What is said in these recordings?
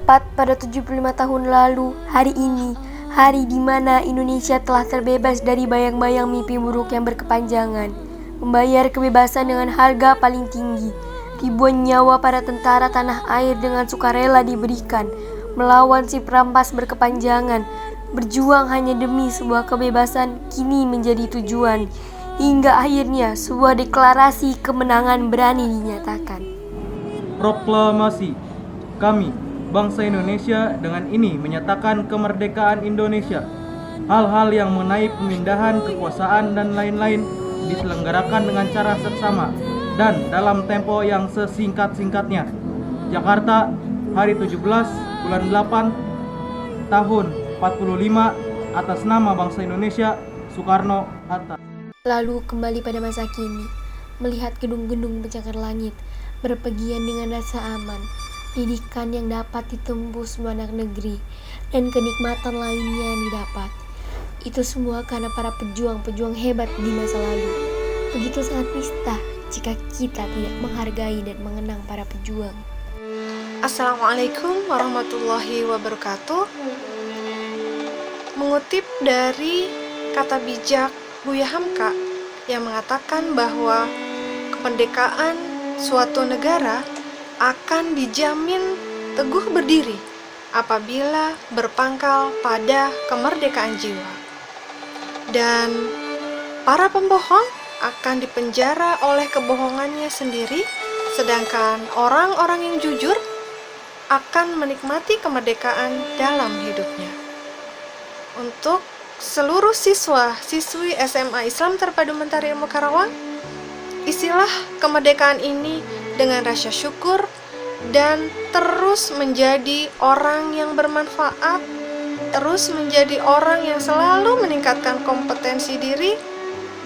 Tepat pada 75 tahun lalu, hari ini, hari di mana Indonesia telah terbebas dari bayang-bayang mimpi buruk yang berkepanjangan, membayar kebebasan dengan harga paling tinggi. Ribuan nyawa para tentara tanah air dengan sukarela diberikan, melawan si perampas berkepanjangan, berjuang hanya demi sebuah kebebasan kini menjadi tujuan, hingga akhirnya sebuah deklarasi kemenangan berani dinyatakan. Proklamasi. Kami, bangsa Indonesia, dengan ini menyatakan kemerdekaan Indonesia. Hal-hal yang mengenai pemindahan kekuasaan dan lain-lain diselenggarakan dengan cara seksama dan dalam tempo yang sesingkat-singkatnya. Jakarta, hari 17 bulan 8 tahun 45, atas nama bangsa Indonesia, Soekarno-Hatta. Lalu kembali pada masa kini, melihat gedung-gedung pencakar langit, berpergian dengan rasa aman, pendidikan yang dapat ditembus semua anak negeri, dan kenikmatan lainnya yang didapat. Itu semua karena para pejuang-pejuang hebat di masa lalu. Begitu sangat nista jika kita tidak menghargai dan mengenang para pejuang. Assalamualaikum warahmatullahi wabarakatuh. Mengutip dari kata bijak Buya Hamka yang mengatakan bahwa kemerdekaan suatu negara akan dijamin teguh berdiri apabila berpangkal pada kemerdekaan jiwa. Dan para pembohong akan dipenjara oleh kebohongannya sendiri, sedangkan orang-orang yang jujur akan menikmati kemerdekaan dalam hidupnya. Untuk seluruh siswa-siswi SMA Islam Terpadu Mentari Ilmu Karawang, isilah kemerdekaan ini dengan rasa syukur dan terus menjadi orang yang bermanfaat, terus menjadi orang yang selalu meningkatkan kompetensi diri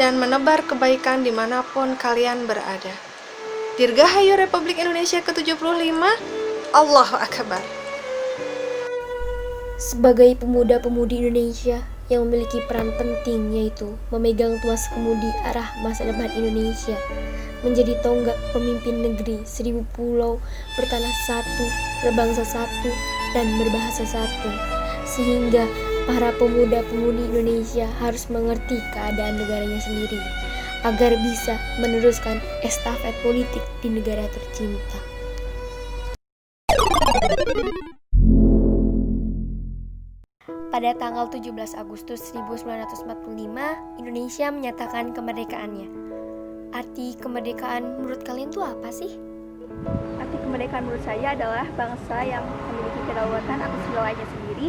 dan menebar kebaikan dimanapun kalian berada. Dirgahayu Republik Indonesia ke-75, Allahu Akbar. Sebagai pemuda-pemudi Indonesia yang memiliki peran penting, yaitu memegang tuas kemudi arah masa depan Indonesia, menjadi tonggak pemimpin negeri 1000 pulau, bertanah satu, berbangsa satu, dan berbahasa satu, sehingga para pemuda-pemudi Indonesia harus mengerti keadaan negaranya sendiri agar bisa meneruskan estafet politik di negara tercinta. Pada tanggal 17 Agustus 1945, Indonesia menyatakan kemerdekaannya. Arti kemerdekaan menurut kalian itu apa sih? Arti kemerdekaan menurut saya adalah bangsa yang memiliki kedaulatan atas wilayahnya sendiri,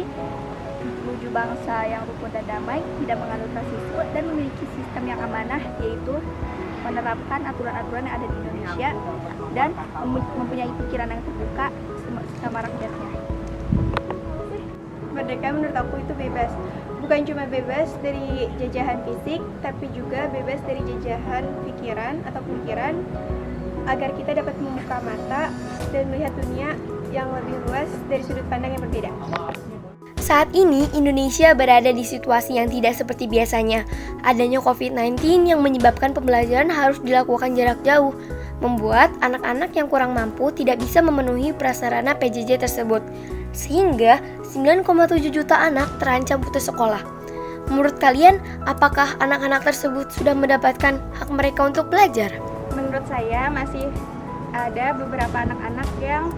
menuju bangsa yang rukun dan damai, tidak menganut rasisme, dan memiliki sistem yang amanah, yaitu menerapkan aturan-aturan yang ada di Indonesia dan mempunyai pikiran yang terbuka sama rakyatnya. Merdeka menurut aku itu bebas. Bukan cuma bebas dari jajahan fisik, tapi juga bebas dari jajahan pikiran atau pemikiran, agar kita dapat membuka mata dan melihat dunia yang lebih luas dari sudut pandang yang berbeda. Saat ini, Indonesia berada di situasi yang tidak seperti biasanya. Adanya COVID-19 yang menyebabkan pembelajaran harus dilakukan jarak jauh, membuat anak-anak yang kurang mampu tidak bisa memenuhi prasarana PJJ tersebut, sehingga 9,7 juta anak terancam putus sekolah. Menurut kalian, apakah anak-anak tersebut sudah mendapatkan hak mereka untuk belajar? Menurut saya masih ada beberapa anak-anak yang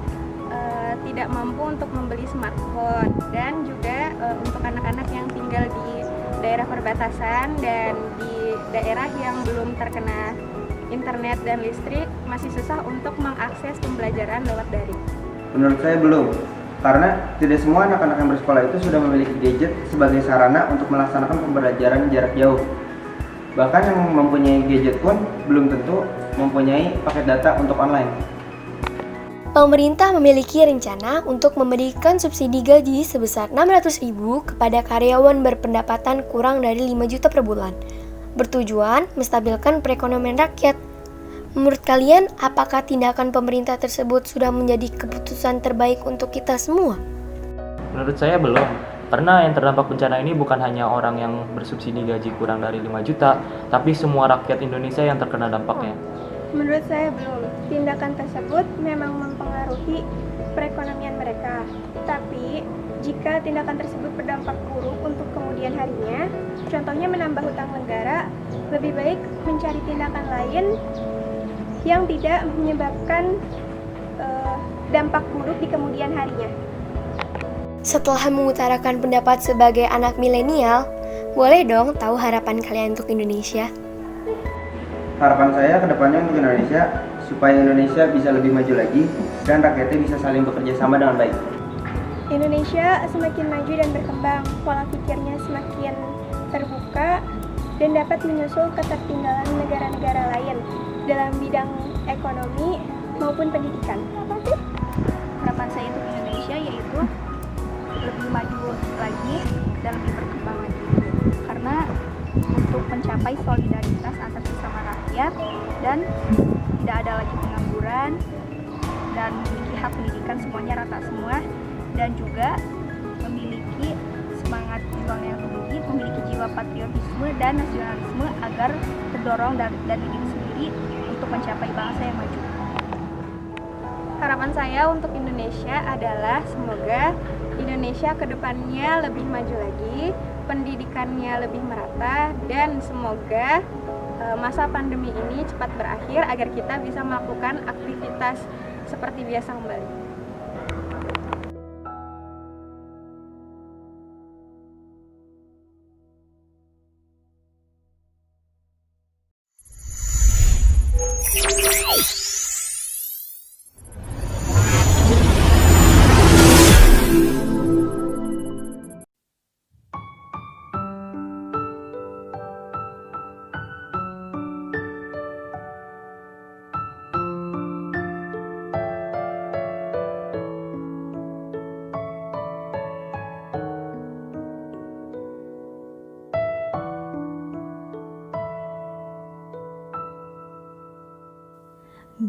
tidak mampu untuk membeli smartphone, dan juga untuk anak-anak yang tinggal di daerah perbatasan dan di daerah yang belum terkena internet dan listrik, masih susah untuk mengakses pembelajaran lewat daring. Menurut saya belum, karena tidak semua anak-anak yang bersekolah itu sudah memiliki gadget sebagai sarana untuk melaksanakan pembelajaran jarak jauh. Bahkan yang mempunyai gadget pun belum tentu mempunyai paket data untuk online. Pemerintah memiliki rencana untuk memberikan subsidi gaji sebesar 600.000 kepada karyawan berpendapatan kurang dari 5 juta per bulan, bertujuan menstabilkan perekonomian rakyat. Menurut kalian, apakah tindakan pemerintah tersebut sudah menjadi keputusan terbaik untuk kita semua? Menurut saya belum, karena yang terdampak bencana ini bukan hanya orang yang bersubsidi gaji kurang dari 5 juta, tapi semua rakyat Indonesia yang terkena dampaknya. Menurut saya belum. Tindakan tersebut memang mempengaruhi perekonomian mereka. Tapi, jika tindakan tersebut berdampak buruk untuk kemudian harinya, contohnya menambah hutang negara, lebih baik mencari tindakan lain yang tidak menyebabkan dampak buruk di kemudian harinya. Setelah mengutarakan pendapat sebagai anak milenial, boleh dong tahu harapan kalian untuk Indonesia? Harapan saya ke depannya untuk Indonesia, supaya Indonesia bisa lebih maju lagi dan rakyatnya bisa saling bekerja sama dengan baik. Indonesia semakin maju dan berkembang, pola pikirnya semakin terbuka dan dapat menyusul ketertinggalan negara-negara lain dalam bidang ekonomi maupun pendidikan. Harapan saya untuk Indonesia yaitu lebih maju lagi dan lebih berkembang lagi. Karena untuk mencapai solidaritas antar sesama rakyat dan tidak ada lagi pengangguran dan memiliki hak pendidikan semuanya rata semua, dan juga memiliki semangat juang yang tinggi, memiliki jiwa patriotisme dan nasionalisme agar terdorong dari diri sendiri untuk mencapai bangsa yang maju. Harapan saya untuk Indonesia adalah semoga Indonesia ke depannya lebih maju lagi, pendidikannya lebih merata, dan semoga masa pandemi ini cepat berakhir agar kita bisa melakukan aktivitas seperti biasa kembali.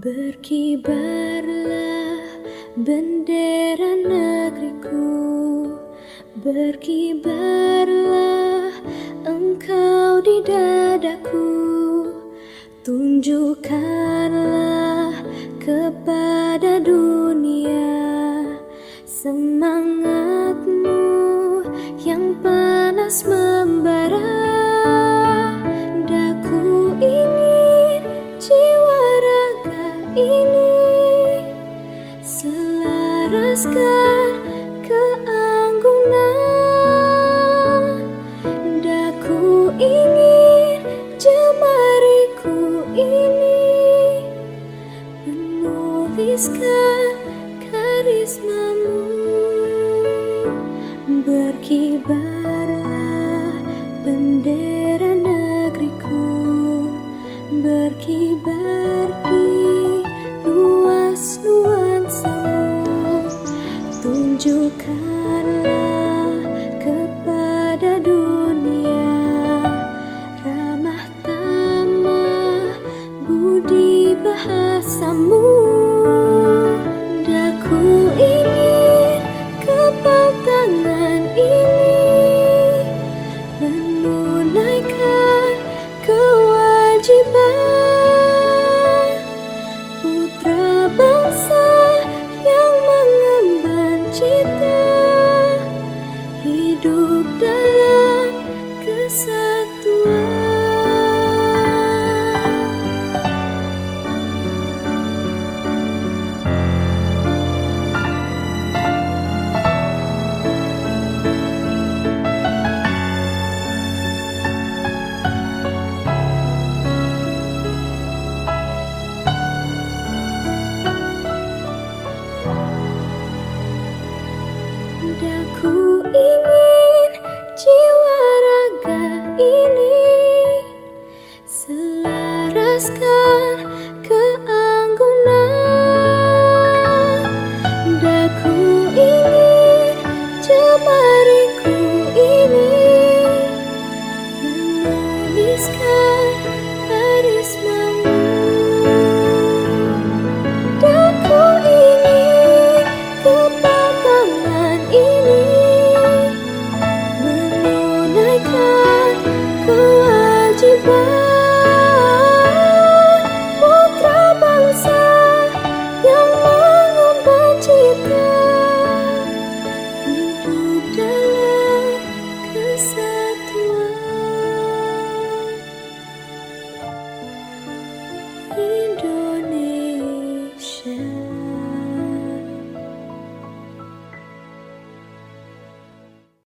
Berkibarlah bendera negeriku, berkibarlah engkau di dadaku, tunjukkanlah kepada dunia semangatmu yang panas membara. Daku ingin jiwa raga ini selaraskan keanggunan. Daku ingin jemariku ini menuliskan karismamu. Berkibarlah bendera negeriku, berkibar di luas nuansamu. Tunjukkanlah kepada dunia ramah tamah budi bahasamu.